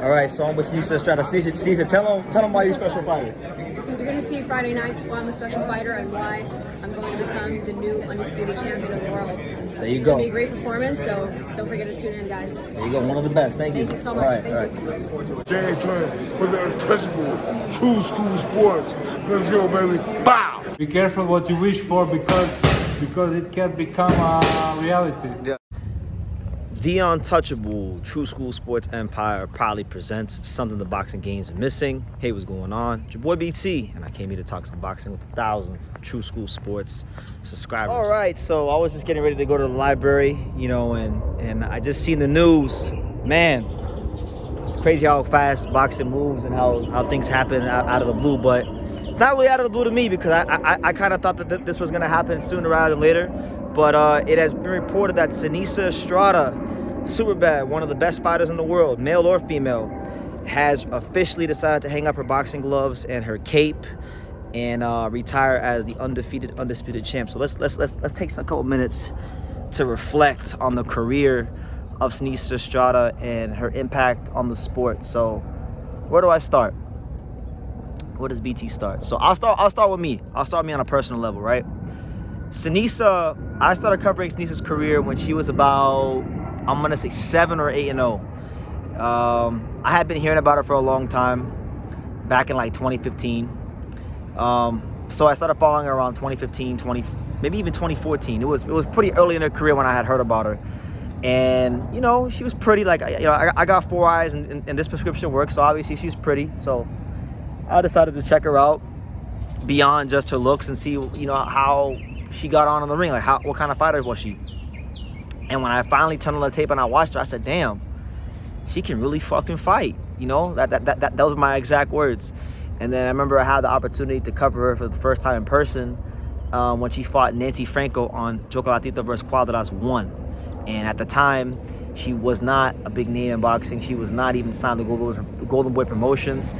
All right, so I'm with Seniesa Estrada. Seniesa, tell them why you're a special fighter. You're going to see Friday night why I'm a special fighter and why I'm going to become the new undisputed champion of the world. There you It's go. going to be a great performance, so don't forget to tune in, guys. There you go, one of the best. Thank you. Thank you so much. All right. James Hunt for the untouchable True School Sports. Let's go, baby. Bow! Be careful what you wish for because it can become a reality. Yeah. The untouchable True School Sports Empire proudly presents something the boxing games are missing. Hey, what's going on? It's your boy BT, and I came here to talk some boxing with thousands of True School Sports subscribers. All right, so I was just getting ready to go to the library, and I just seen the news. Man, it's crazy how fast boxing moves and how things happen out of the blue, but it's not really out of the blue to me because I kind of thought that this was going to happen sooner rather than later. But it has been reported that Seniesa Estrada, Superbad, one of the best fighters in the world, male or female, has officially decided to hang up her boxing gloves and her cape and retire as the undisputed champ. So let's take a couple minutes to reflect on the career of Seniesa Estrada and her impact on the sport. So where do I start? Where does BT start? So I'll start with me. I'll start with me on a personal level, right? Seniesa, I started covering Seniesa's career when she was about, I'm going to say 7 or 8-0. I had been hearing about her for a long time, back in like 2015. So I started following her around 2015, maybe even 2014. It was pretty early in her career when I had heard about her. And, she was pretty. Like, I got 4 eyes and this prescription works, so obviously she's pretty. So I decided to check her out beyond just her looks and see, how she got on the ring, like what kind of fighter was she? And when I finally turned on the tape and I watched her, I said, damn, she can really fucking fight. That those were my exact words. And then I remember I had the opportunity to cover her for the first time in person when she fought Nancy Franco on Chocolatito versus Cuadras 1. And at the time, she was not a big name in boxing. She was not even signed to Golden Boy Promotions.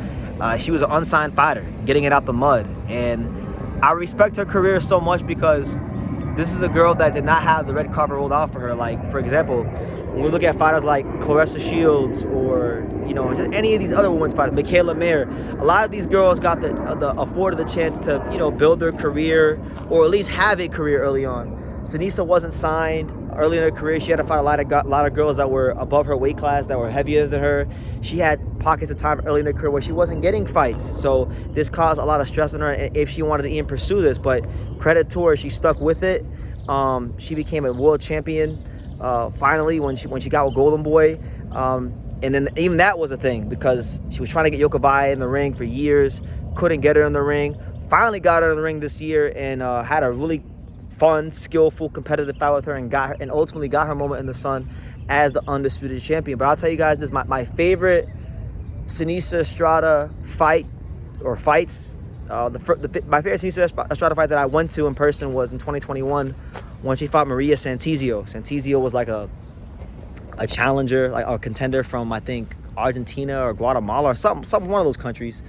She was an unsigned fighter, getting it out the mud. And I respect her career so much because this is a girl that did not have the red carpet rolled out for her. Like, for example, when we look at fighters like Claressa Shields or, just any of these other women's fighters, Michaela Mayer, a lot of these girls got afforded the chance to, build their career or at least have a career early on. Seniesa wasn't signed early in her career. She had to fight a lot of girls that were above her weight class, that were heavier than her. She had pockets of time early in her career where she wasn't getting fights. So this caused a lot of stress on her if she wanted to even pursue this. But credit to her, she stuck with it. She became a world champion finally when she got with Golden Boy. And then even that was a thing because she was trying to get Yokobai in the ring for years, couldn't get her in the ring. Finally got her in the ring this year and had a really fun, skillful, competitive fight with her and ultimately got her moment in the sun as the undisputed champion. But I'll tell you guys this, my favorite Seniesa Estrada fight or fights, my favorite Seniesa Estrada fight that I went to in person was in 2021 when she fought Maria Santizio. Santizio was like a challenger, like a contender from, I think, Argentina or Guatemala or some one of those countries.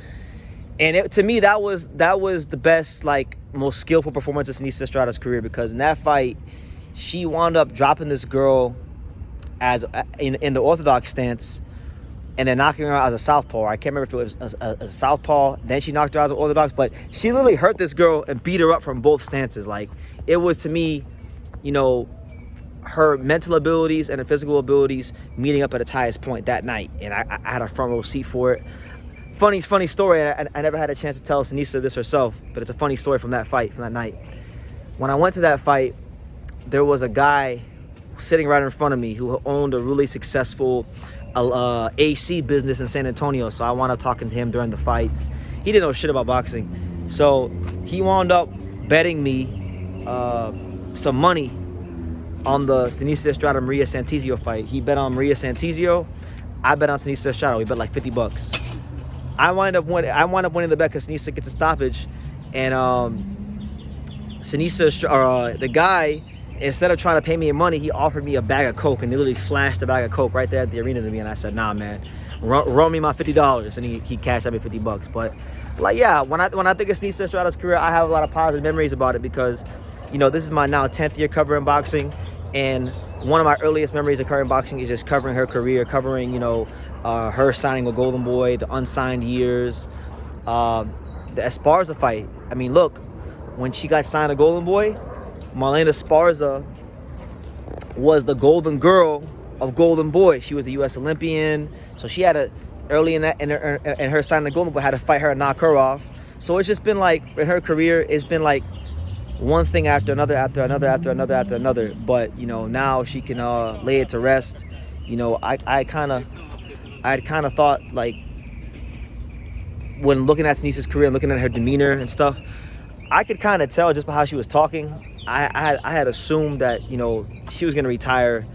And to me, that was the best, most skillful performance of Seniesa Estrada's career because in that fight, she wound up dropping this girl as in the orthodox stance and then knocking her out as a southpaw. I can't remember if it was a southpaw. Then she knocked her out as an orthodox, but she literally hurt this girl and beat her up from both stances. Like, it was, to me, her mental abilities and her physical abilities meeting up at its highest point that night. And I had a front row seat for it. Funny story, and I never had a chance to tell Seniesa this herself, but it's a funny story from that fight, from that night. When I went to that fight, there was a guy sitting right in front of me who owned a really successful AC business in San Antonio, so I wound up talking to him during the fights. He didn't know shit about boxing, so he wound up betting me some money on the Seniesa Estrada Maria Santizio fight. He bet on Maria Santizio, I bet on Seniesa Estrada. We bet like $50. I wind up winning the bet because Seniesa gets a stoppage, and the guy, instead of trying to pay me money, he offered me a bag of Coke and literally flashed a bag of Coke right there at the arena to me, and I said, nah, man, roll me my $50, and he cashed out me $50. But when I think of Seniesa Estrada's career, I have a lot of positive memories about it because, this is my now 10th year covering boxing, and one of my earliest memories of covering boxing is just covering her career, covering, her signing with Golden Boy, the unsigned years, the Esparza fight. I mean, look, when she got signed to Golden Boy, Marlena Esparza was the golden girl of Golden Boy. She was the U.S. Olympian, so she had early in her signing to Golden Boy, had to fight her and knock her off. So it's just been like, in her career, it's been like one thing after another, after another. But now she can lay it to rest. I kind of thought, like, when looking at Seniesa's career and looking at her demeanor and stuff, I could kind of tell just by how she was talking. I had assumed that she was gonna retire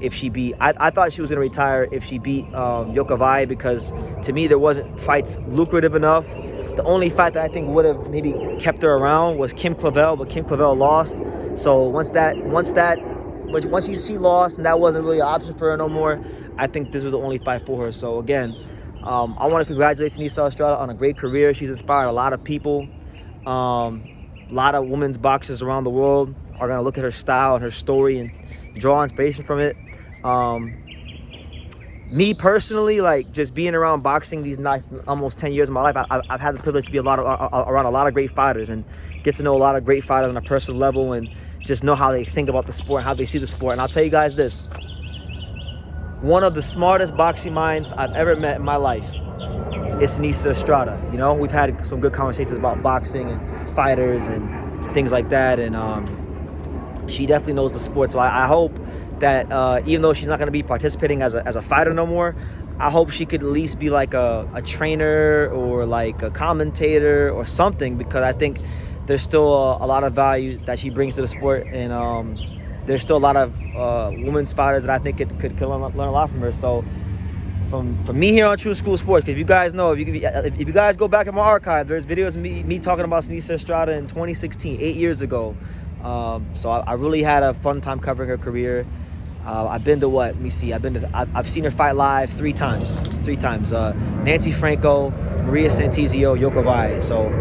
if she beat. I thought she was gonna retire if she beat Yokovai, because to me there wasn't fights lucrative enough. The only fight that I think would have maybe kept her around was Kim Clavel, but Kim Clavel lost. So once she lost and that wasn't really an option for her no more, I think this was the only fight for her. So again, I want to congratulate Seniesa Estrada on a great career. She's inspired a lot of people. A lot of women's boxers around the world are going to look at her style and her story and draw inspiration from it. Me personally, like, just being around boxing these nice almost 10 years of my life, I've had the privilege to be around a lot of great fighters and get to know a lot of great fighters on a personal level and just know how they think about the sport, how they see the sport. And I'll tell you guys this. One of the smartest boxing minds I've ever met in my life is Seniesa Estrada. We've had some good conversations about boxing and fighters and things like that, and she definitely knows the sport. So I hope that even though she's not going to be participating as a fighter no more, I hope she could at least be like a trainer or like a commentator or something, because I think there's still a lot of value that she brings to the sport, and there's still a lot of women's fighters that I think could learn a lot from her. So from me here on True School Sports, because if you guys know, if you guys go back in my archive, there's videos of me talking about Seniesa Estrada in 2016, 8 years ago. So I really had a fun time covering her career. I've been to what? Let me see. I've seen her fight live three times. Nancy Franco, Maria Santizio, Yokovai. So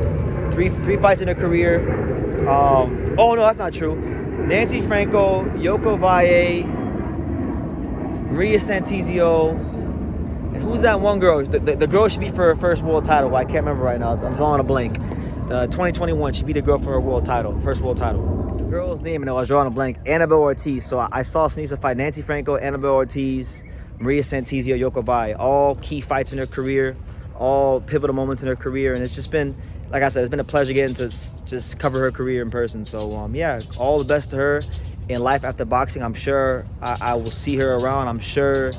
three fights in her career. Oh no, that's not true. Nancy Franco, Yokovai, Maria Santizio. And who's that one girl? The girl she beat for her first world title. I can't remember right now. I'm drawing a blank. 2021, she beat a girl for her world title, first world title. The girl's name, and I was drawing a blank. Annabelle Ortiz. So I saw Seniesa fight Nancy Franco, Annabelle Ortiz, Maria Santizio, Yokovai. All key fights in her career, all pivotal moments in her career, and it's just been, like I said, it's been a pleasure getting to just cover her career in person. So yeah, all the best to her in life after boxing. I'm sure I will see her around. I'm sure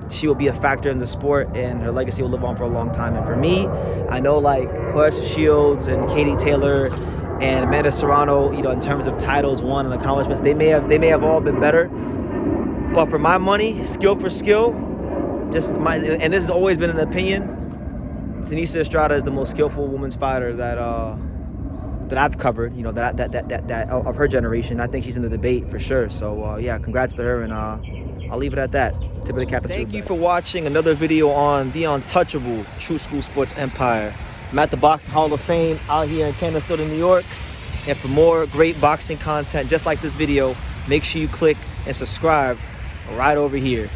she will be a factor in the sport, and her legacy will live on for a long time. And for me, I know, like, Clarissa Shields and Katie Taylor and Amanda Serrano, in terms of titles won and accomplishments, they may have all been better. But for my money, skill for skill, and this has always been an opinion, Seniesa Estrada is the most skillful women's fighter that I've covered, that of her generation. I think she's in the debate for sure. So yeah, congrats to her, and I'll leave it at that. Tip of the cap. Thank you for watching another video on the untouchable True School Sports Empire. I'm at the Boxing Hall of Fame out here in Canastota, New York. And for more great boxing content just like this video, make sure you click and subscribe right over here.